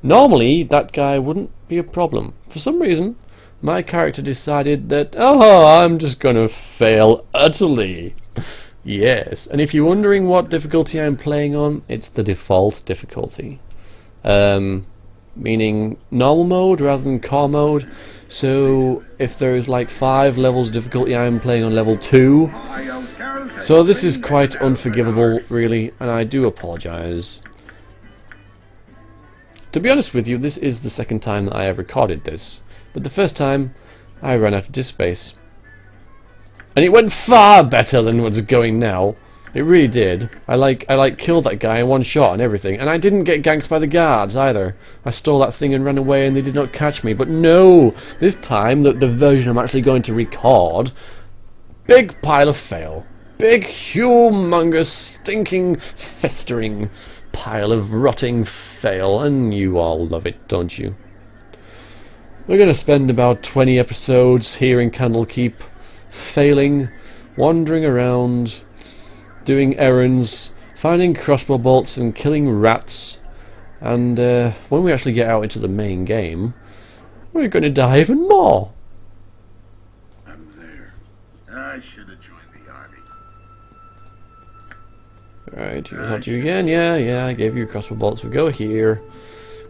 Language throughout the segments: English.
Normally, that guy wouldn't be a problem. For some reason, my character decided that, oh, I'm just gonna fail utterly. Yes, and if you're wondering what difficulty I'm playing on, it's the default difficulty. Meaning normal mode rather than core mode. So if there's like 5 levels of difficulty, I'm playing on level 2. So this is quite unforgivable, really, and I do apologise. To be honest with you, this is the second time that I have recorded this, but the first time I ran out of disk space. And it went far better than what's going now. It really did. I killed that guy in one shot and everything, and I didn't get ganked by the guards either. I stole that thing and ran away and they did not catch me. But no, this time the version I'm actually going to record, big pile of fail. Big, humongous, stinking, festering pile of rotting fail, and you all love it, don't you? We're going to spend about 20 episodes here in Candlekeep, failing, wandering around, doing errands, finding crossbow bolts and killing rats, and when we actually get out into the main game, we're going to die even more. I'm there. I should have joined the army. Right, here's what you again. Yeah, I gave you crossbow bolts. We go here,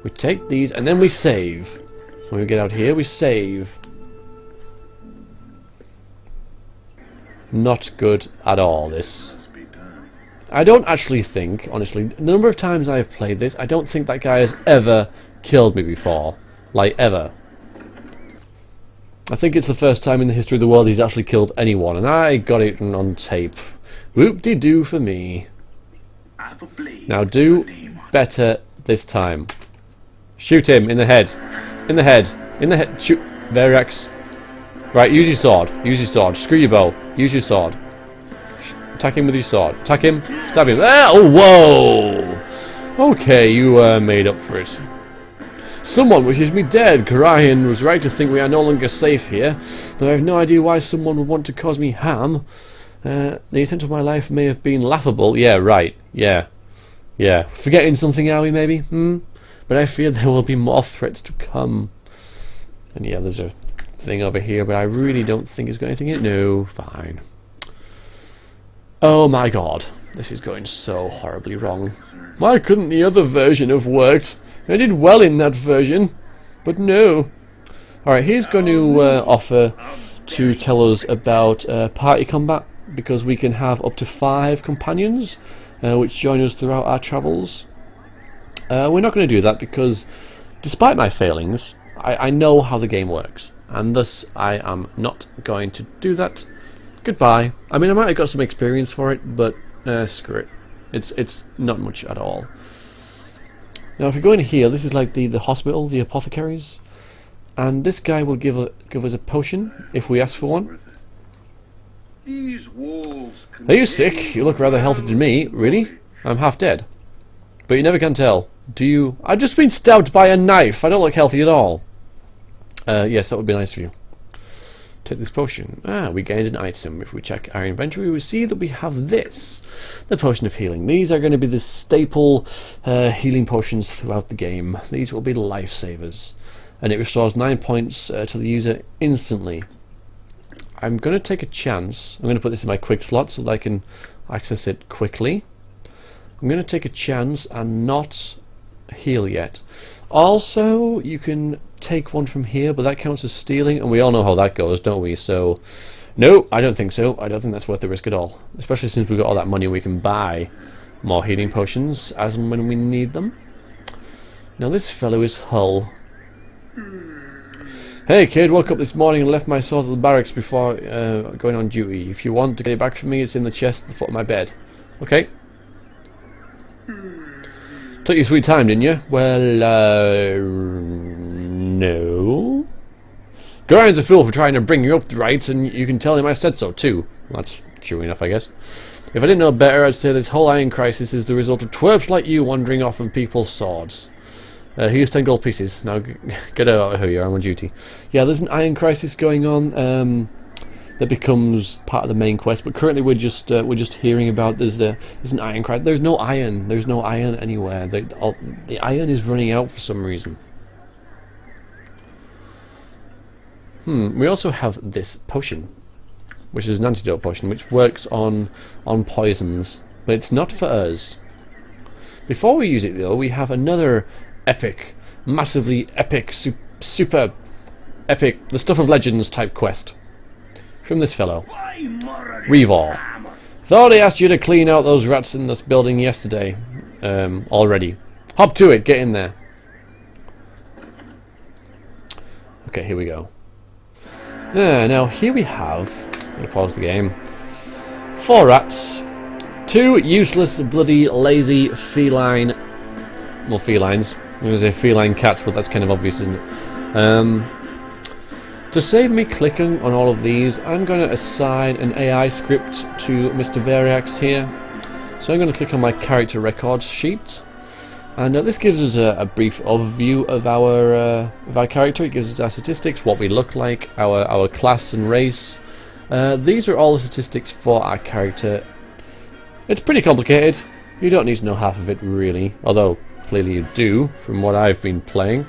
we take these, and then we save. When we get out here, we save. Not good at all, this. I don't actually think, honestly, the number of times I've played this, I don't think that guy has ever killed me before. Like, ever. I think it's the first time in the history of the world he's actually killed anyone, and I got it on tape. Whoop-de-doo for me. Now do better this time. Shoot him in the head. In the head. In the head. Shoot. There, Rex. Right, use your sword. Use your sword. Screw your bow. Use your sword. Attack him with your sword. Attack him. Stab him. Ah, oh, whoa! Okay, you made up for it. Someone wishes me dead. Karayan was right to think we are no longer safe here, though I have no idea why someone would want to cause me harm. The intent of my life may have been laughable. Yeah, right. Yeah. Forgetting something, are we, maybe? But I fear there will be more threats to come. And yeah, there's a thing over here, but I really don't think it's got anything in it. No, fine. Oh my god. This is going so horribly wrong. Why couldn't the other version have worked? I did well in that version. But no. Alright, he's going to offer to tell us about party combat, because we can have up to 5 companions which join us throughout our travels. We're not going to do that because, despite my failings, I know how the game works, and thus I am not going to do that. Goodbye. I mean, I might have got some experience for it, but screw it. It's not much at all. Now, if we go in here, this is like the hospital, the apothecaries, and this guy will give us a potion if we ask for one. These walls Are you sick? You look rather healthy to me. Really? I'm half dead. But you never can tell. Do you? I've just been stabbed by a knife. I don't look healthy at all. Yes, that would be nice of you. Take this potion. We gained an item. If we check our inventory, we see that we have this. The potion of healing. These are going to be the staple healing potions throughout the game. These will be lifesavers. And it restores 9 points to the user instantly. I'm going to take a chance. I'm going to put this in my quick slot so that I can access it quickly. I'm going to take a chance and not heal yet. Also, you can take one from here, but that counts as stealing, and we all know how that goes, don't we? So, no, I don't think so. I don't think that's worth the risk at all. Especially since we've got all that money, we can buy more healing potions as and when we need them. Now, this fellow is Hull. Hey kid, woke up this morning and left my sword at the barracks before going on duty. If you want to get it back from me, it's in the chest at the foot of my bed. Okay. Took you sweet time, didn't you? Well, no. Gorian's a fool for trying to bring you up right, and you can tell him I said so too. Well, that's true enough, I guess. If I didn't know better, I'd say this whole iron crisis is the result of twerps like you wandering off on people's swords. Here's 10 gold pieces. Now get out of here, I'm on duty. Yeah, there's an iron crisis going on. that becomes part of the main quest. But currently we're just hearing about there's an iron crag. There's no iron. There's no iron anywhere. The iron is running out for some reason. We also have this potion, which is an antidote potion, which works on poisons, but it's not for us. Before we use it though, we have another epic, massively epic, super epic, the Stuff of Legends type quest from this fellow, Revol. Thought I asked you to clean out those rats in this building yesterday, already. Hop to it, get in there. Okay, here we go. Now here we have, I'm going to pause the game, 4 rats, 2 useless, bloody, lazy, feline, well, felines, I'm going to say feline cats, but that's kind of obvious, isn't it? To save me clicking on all of these, I'm going to assign an AI script to Mr. Variax here. So I'm going to click on my character records sheet, and this gives us a brief overview of our character. It gives us our statistics, what we look like, our class and race. These are all the statistics for our character. It's pretty complicated. You don't need to know half of it really, although clearly you do from what I've been playing.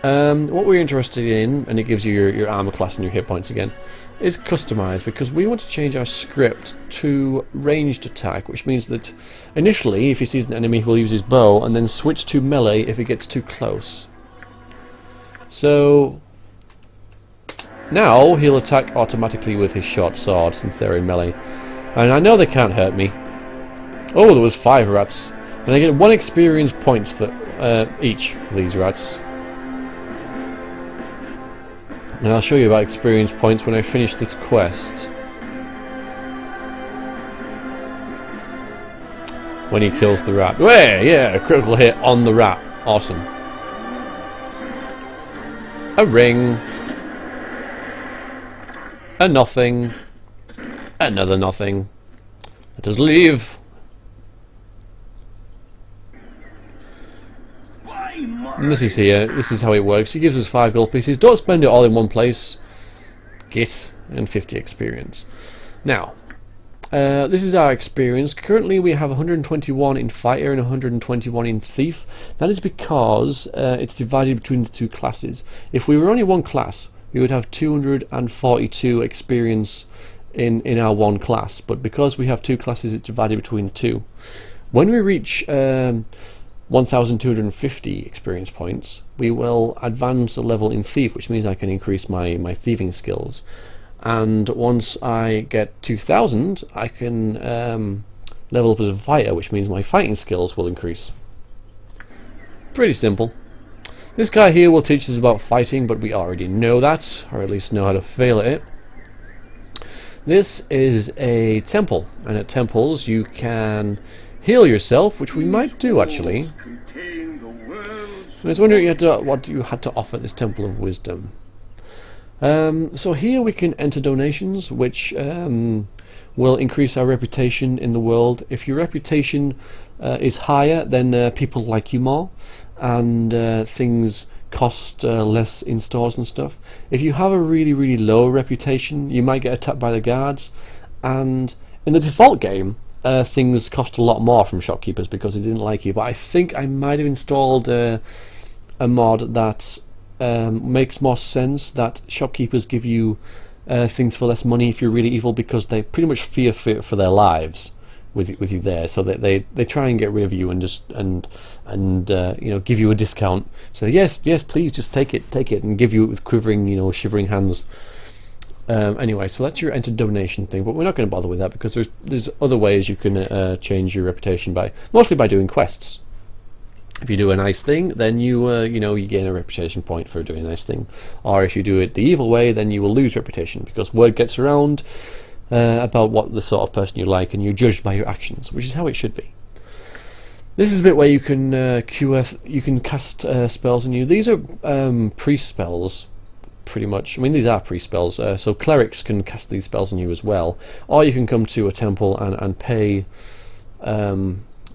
What we're interested in, and it gives you your armor class and your hit points again, is customize, because we want to change our script to ranged attack, which means that initially if he sees an enemy he'll use his bow and then switch to melee if it gets too close. So now he'll attack automatically with his short sword since they're in melee, and I know they can't hurt me. Oh, there was 5 rats, and I get 1 experience points for each of these rats. And I'll show you about experience points when I finish this quest. When he kills the rat. Yeah, a critical hit on the rat. Awesome. A ring. A nothing. Another nothing. Let us leave. And this is here. This is how it works. He gives us 5 gold pieces. Don't spend it all in one place. Get and 50 experience. Now, this is our experience. Currently we have 121 in fighter and 121 in thief. That is because it's divided between the 2 classes. If we were only one class, we would have 242 experience in our one class. But because we have 2 classes, it's divided between the 2. When we reach 1,250 experience points, we will advance a level in thief, which means I can increase my thieving skills. And once I get 2,000, I can level up as a fighter, which means my fighting skills will increase. Pretty simple. This guy here will teach us about fighting, but we already know that, or at least know how to fail at it. This is a temple, and at temples you can heal yourself, which we might do actually. I was wondering what you had to offer this Temple of Wisdom. So here we can enter donations, which will increase our reputation in the world. If your reputation is higher, then people like you more, and things cost less in stores and stuff. If you have a really low reputation, you might get attacked by the guards, and in the default game things cost a lot more from shopkeepers because they didn't like you. But I think I might have installed a mod that makes more sense, that shopkeepers give you things for less money if you're really evil, because they pretty much fear for their lives with you there. So they try and get rid of you and just and you know, give you a discount. So yes, please just take it, and give you it with quivering, you know, shivering hands. Anyway, so that's your enter donation thing, but we're not going to bother with that because there's other ways you can change your reputation mostly by doing quests. If you do a nice thing, then you know, you gain a reputation point for doing a nice thing. Or if you do it the evil way, then you will lose reputation, because word gets around about what the sort of person you like, and you're judged by your actions, which is how it should be. This is a bit where you can you can cast spells on you. These are priest spells, pretty much. I mean, these are priest spells, so clerics can cast these spells on you as well. Or you can come to a temple and pay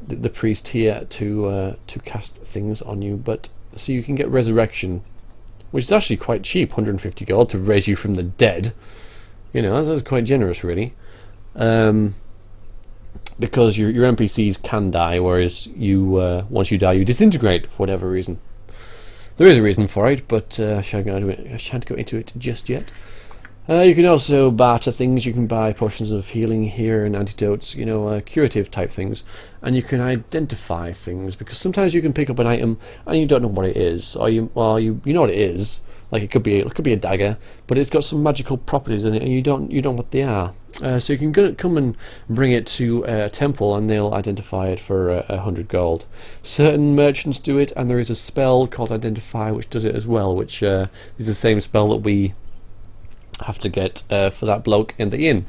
the priest here to cast things on you. But so you can get resurrection, which is actually quite cheap, 150 gold to raise you from the dead. You know, that's quite generous, really. Um, because your NPCs can die, whereas you once you die, you disintegrate for whatever reason. There is a reason for it, but I shan't go into it just yet. You can also barter things. You can buy potions of healing here and antidotes, you know, curative type things, and you can identify things because sometimes you can pick up an item and you don't know what it is, or you know what it is. Like it could be a dagger, but it's got some magical properties in it, and you don't know what they are. So you can come and bring it to a temple, and they'll identify it for 100 gold. Certain merchants do it, and there is a spell called Identify which does it as well, which is the same spell that we have to get for that bloke in the inn.